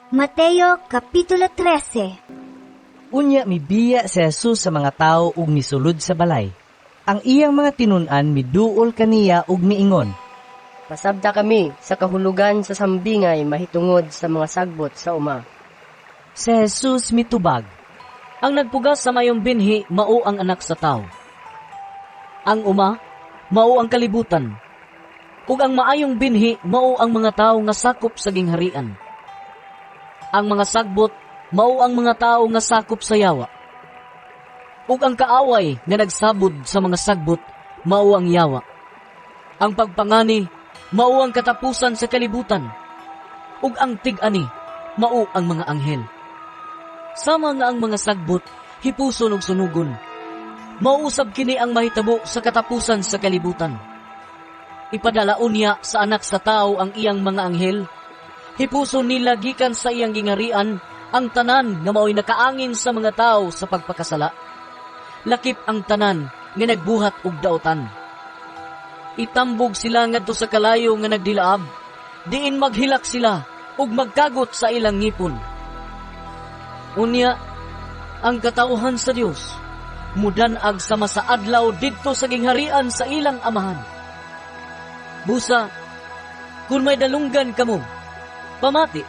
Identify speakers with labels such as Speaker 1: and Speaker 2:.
Speaker 1: Mateo Kapitulo 13.
Speaker 2: Unya mibiya si Jesus sa mga tao ug misulod sa balay. Ang iyang mga tinun-an miduol kaniya ug miingon,
Speaker 3: Pasabta kami sa kahulugan sa sambingay mahitungod sa mga sagbot sa uma.
Speaker 2: Si Jesus mitubag,
Speaker 4: Ang nagpugas sa mayong binhi, mao ang anak sa tao. Ang uma, mao ang kalibutan. Ug ang maayong binhi, mao ang mga tao nga sakop sa gingharian. Ang mga sagbot, mao ang mga tao nga sakop sa yawa. Ug ang kaaway nga nagsabod sa mga sagbot, mao ang yawa. Ang pagpangani, mao ang katapusan sa kalibutan. Ug ang tig-ani, mao ang mga anghel. Sama nga ang mga sagbot, hipuson ug sunugon. Mauusab kini ang mahitabo sa katapusan sa kalibutan. Ipadalaon niya sa anak sa tao ang iyang mga anghel. Hipuson nila gikan sa iyang gingarian ang tanan nga mao'y nakaangin sa mga tao sa pagpakasala. Lakip ang tanan nga nagbuhat og daotan. Itambog sila ngadto sa kalayo nga nagdilaab, diin maghilak sila ug magkagot sa ilang ngipon. Unya, ang katauhan sa Dios mudanag sa masaadlaw didto sa gingharian sa ilang amahan. Busa, kung may dalunggan kamo, pamati,